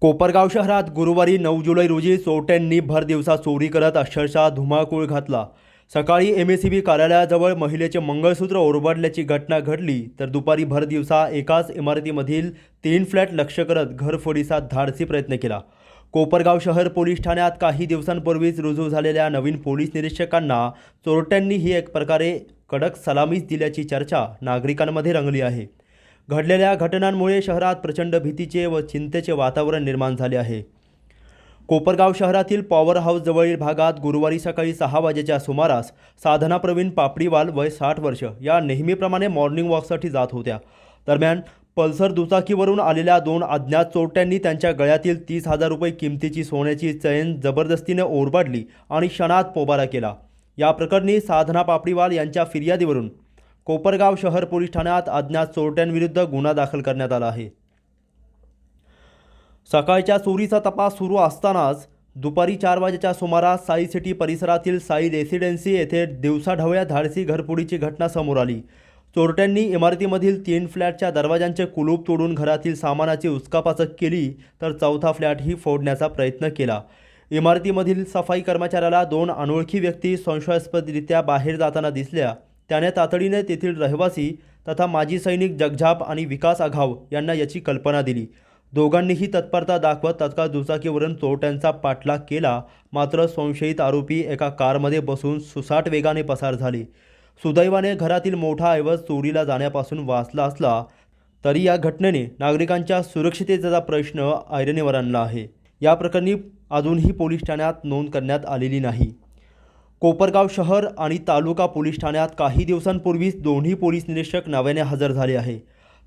कोपरगाव शहरात गुरुवारी 9 जुलै रोजी चोरट्यांनी भर दिवसा चोरी करत अक्षरशः धुमाकूळ घातला। सकाळी एमएसीबी कार्यालयाजवळ महिलेचे मंगळसूत्र ओरबाडल्याची घटना घडली, तर दुपारी भर दिवसा एकाच इमारतीमधील 3 फ्लॅट लक्ष्य करत घरफोडीचा धाडसी प्रयत्न केला। कोपरगाव शहर पोलीस ठाण्यात काही दिवसांपूर्वीच रुजू झालेल्या नवीन पोलीस निरीक्षकांना चोरट्यांनी ही एक प्रकारे कडक सलामीच दिल्याची चर्चा नागरिकांमध्ये रंगली आहे। घडलेल्या घटनांमुळे शहरात प्रचंड भीतीचे व चिंतेचे वातावरण निर्माण झाले आहे। कोपरगाव शहरातील पॉवर हाऊस जवळील भागात गुरुवारी सकाळी 6 वाजेच्या सुमारास साधना प्रवीण पापडीवाल वय 60 वर्ष या नेहमीप्रमाणे मॉर्निंग वॉकसाठी जात होत्या। दरम्यान पल्सर दुचाकीवरून आलेल्या 2 अज्ञात चोरट्यांनी त्यांच्या गळ्यातील 30,000 रुपये किमतीची सोन्याची चैन जबरदस्तीने ओरबाडली आणि क्षणात पोबारा केला। या प्रकरणी साधना पापडीवाल यांच्या फिर्यादीवरून कोपरगाव शहर पोलीस ठाण्यात अज्ञात चोरट्यांविरुद्ध गुन्हा दाखल करण्यात आला आहे। सकाळच्या चोरीचा तपास सुरू असतानाच दुपारी 4 वाजेच्या सुमारास साई सिटी परिसरातील साई रेसिडेन्सी येथे दिवसाढवळ्या धाडसी घरफोडीची घटना समोर आली। चोरट्यांनी इमारतीमधील 3 फ्लॅटच्या दरवाजांचे कुलूप तोडून घरातील सामानाची उचकापाचक केली, तर चौथा फ्लॅटही फोडण्याचा प्रयत्न केला। इमारतीमधील सफाई कर्मचाऱ्याला 2 अनोळखी व्यक्ती संशयास्पदरित्या बाहेर जाताना दिसल्या। त्याने तातडीने तेथील रहिवासी तथा माजी सैनिक जगझाप आणि विकास आघाव यांना याची कल्पना दिली। दोघांनीही तत्परता दाखवत तत्काळ दुचाकीवरून चोरट्यांचा पाठलाग केला, मात्र संशयित आरोपी एका कारमध्ये बसून सुसाट वेगाने पसार झाले। सुदैवाने घरातील मोठा ऐवज चोरीला जाण्यापासून वाचला असला तरी या घटनेने नागरिकांच्या सुरक्षिततेचा प्रश्न ऐरणीवर आणला आहे। या प्रकरणी अजूनही पोलीस ठाण्यात नोंद करण्यात आलेली नाही। कोपरगाव शहर आणि तालुका पोलीस ठाण्यात काही दिवसांपूर्वीच दोन्ही पोलीस निरीक्षक नव्याने हजर झाले आहे।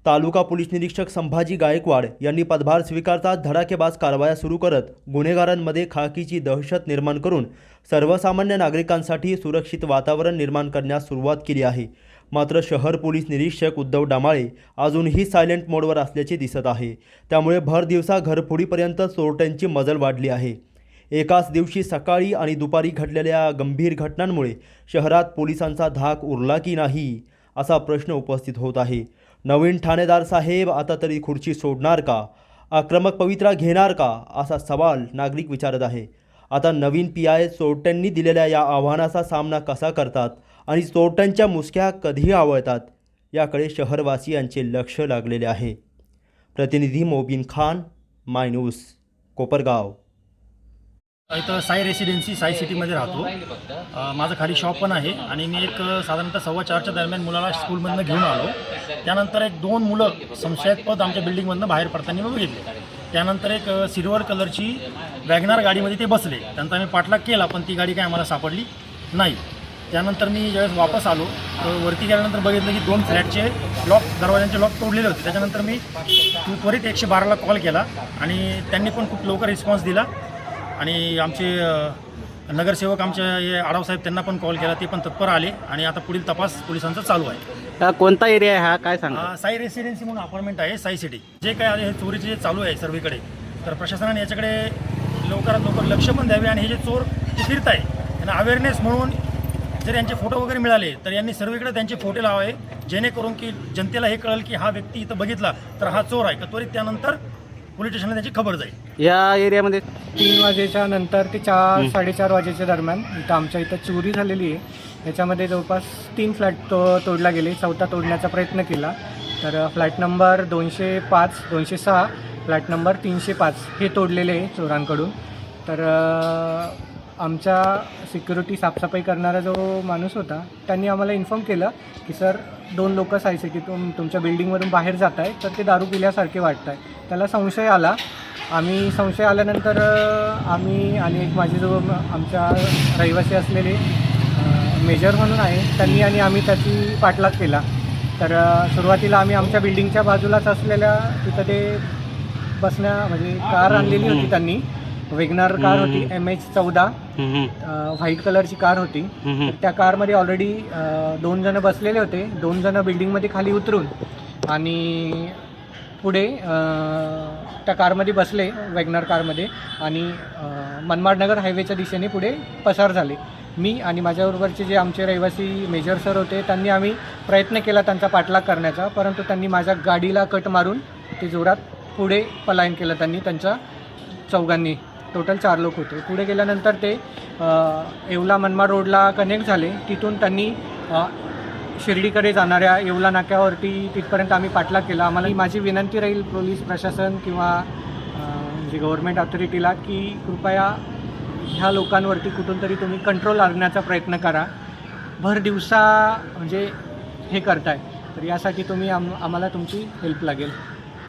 तालुका पोलीस निरीक्षक संभाजी गायकवाड यांनी पदभार स्वीकारताच धडाकेबाज कारवाया सुरू करत गुन्हेगारांमध्ये खाकीची दहशत निर्माण करून सर्वसामान्य नागरिकांसाठी सुरक्षित वातावरण निर्माण करण्यास सुरुवात केली आहे। मात्र शहर पोलीस निरीक्षक उद्धव डामाळे अजूनही सायलेंट मोडवर असल्याचे दिसत आहे। त्यामुळे भर दिवसा घरफोडीपर्यंत चोरट्यांची मजल वाढली आहे। एकाच दिवशी सकाळी आणि दुपारी घडलेल्या गंभीर घटनांमुळे शहरात पोलिसांचा धाक उरला की नाही असा प्रश्न उपस्थित होत आहे। नवीन ठाणेदार साहेब आता तरी खुर्ची सोडणार का, आक्रमक पवित्रा घेणार का असा सवाल नागरिक विचारत आहे। आता नवीन PI चोरट्यांनी दिलेल्या या आव्हानाचा सामना कसा करतात आणि चोरट्यांच्या मुसक्या कधी आवळतात याकडे शहरवासियांचे लक्ष लागलेले आहे। प्रतिनिधी मोबिन खान, माय न्यूज, कोपरगाव। इथं साई रेसिडेन्सी साई सिटीमध्ये राहतो। माझं खाली शॉप पण आहे आणि मी एक साधारणतः 4:15च्या दरम्यान मुलाला स्कूलमधनं घेऊन आलो। त्यानंतर 2 मुलं संशयास्पद आमच्या बिल्डिंगमधनं बाहेर पडताना मी बघितले। त्यानंतर एक सिल्वर कलरची वॅगनार गाडीमध्ये ते बसले। त्यांचा आम्ही पाठलाग केला, पण ती गाडी काय आम्हाला सापडली नाही। त्यानंतर मी ज्यावेळेस वापस आलो तर वरती गेल्यानंतर बघितलं की 2 फ्लॅटचे दरवाजांचे लॉक तोडलेले होते। त्याच्यानंतर मी त्वरित 112ला कॉल केला आणि त्यांनी पण खूप लवकर रिस्पॉन्स दिला आणि आमचे नगरसेवक आमचे आढावसाहेब त्यांना पण कॉल केला, ते पण तत्पर आले आणि आता पुढील तपास पोलिसांचा चालू आहे। कोणता एरिया आहे हा, काय सांगा? साई रेसिडेन्सी म्हणून अपार्टमेंट आहे साई सिटी। जे काय आहे हे चोरीचे जे चालू आहे सर्वीकडे, तर प्रशासनाने याच्याकडे लवकरात लवकर लक्ष पण द्यावे आणि हे जे चोर ते फिरत आहे त्यांना अवेअरनेस म्हणून जर यांचे फोटो वगैरे मिळाले तर यांनी सर्वीकडे त्यांचे फोटो लावावे, जेणेकरून की जनतेला हे कळेल की हा व्यक्ती इथं बघितला तर हा चोर आहे का, त्वरित त्यानंतर पोलीस स्टेशनला त्याची खबर जाईल। या एरियामध्ये 3 वाजेच्या नंतर ते 4-4:30 वाजेच्या दरम्यान इथं आमच्या इथं चोरी झालेली आहे। याच्यामध्ये जवळपास 3 फ्लॅट तोडला गेले, चौथा तोडण्याचा प्रयत्न केला। तर फ्लॅट नंबर 205, 206, फ्लॅट नंबर 305 हे तोडलेले आहे चोरांकडून। तर आमच्या सिक्युरिटी साफसफाई करणारा जो माणूस होता त्यांनी आम्हाला इन्फॉर्म केलं की सर 2 लोक साई सिटीतून तुमच्या बिल्डिंगवरून बाहेर जात आहे, तर ते दारू पिल्यासारखे वाटत आहे। त्याला संशय आला। संशय आल्यानंतर आम्ही आणि एक माझे जो आमच्या रहिवासी असलेले मेजर म्हणून आहे त्यांनी आणि आम्ही त्याची पाठलाग केला। तर सुरुवातीला आम्ही आमच्या बिल्डिंगच्या बाजूलाच असलेल्या तिथं ते म्हणजे कार आणलेली होती त्यांनी, वेगनार कार होती MH14, व्हाईट कलरची कार होती। तर त्या कारमध्ये ऑलरेडी 2 जण बसलेले होते। 2 जण बिल्डिंगमध्ये खाली उतरून आणि पुढे त्या कारमध्ये बसले, वॅगनार कारमध्ये, आणि मनमाडनगर हायवेच्या दिशेने पुढे पसार झाले। मी आणि माझ्याबरोबरचे जे आमचे रहिवासी मेजर सर होते त्यांनी आम्ही प्रयत्न केला त्यांचा पाठलाग करण्याचा, परंतु त्यांनी माझ्या गाडीला कट मारून ते जोरात पुढे पलायन केलं त्यांनी त्यांच्या चौघांनी. टोटल 4 लोक होते. पुढे गेल्यानंतर ते येवला मनमाड रोडला कनेक्ट झाले. तिथून त्यांनी शिर्डीकडे जाणाऱ्या येवला नाक्यावरती तिथपर्यंत आम्ही पाठलाग केला. आम्हाला माझी विनंती राहील पोलीस प्रशासन किंवा जे गव्हर्नमेंट ऑथॉरिटीला की कृपया ह्या लोकांवरती कुठून तरी तुम्ही कंट्रोल आणण्याचा प्रयत्न करा. भर दिवसा म्हणजे हे करताय, तर यासाठी तुम्ही आम्हाला तुमची हेल्प लागेल.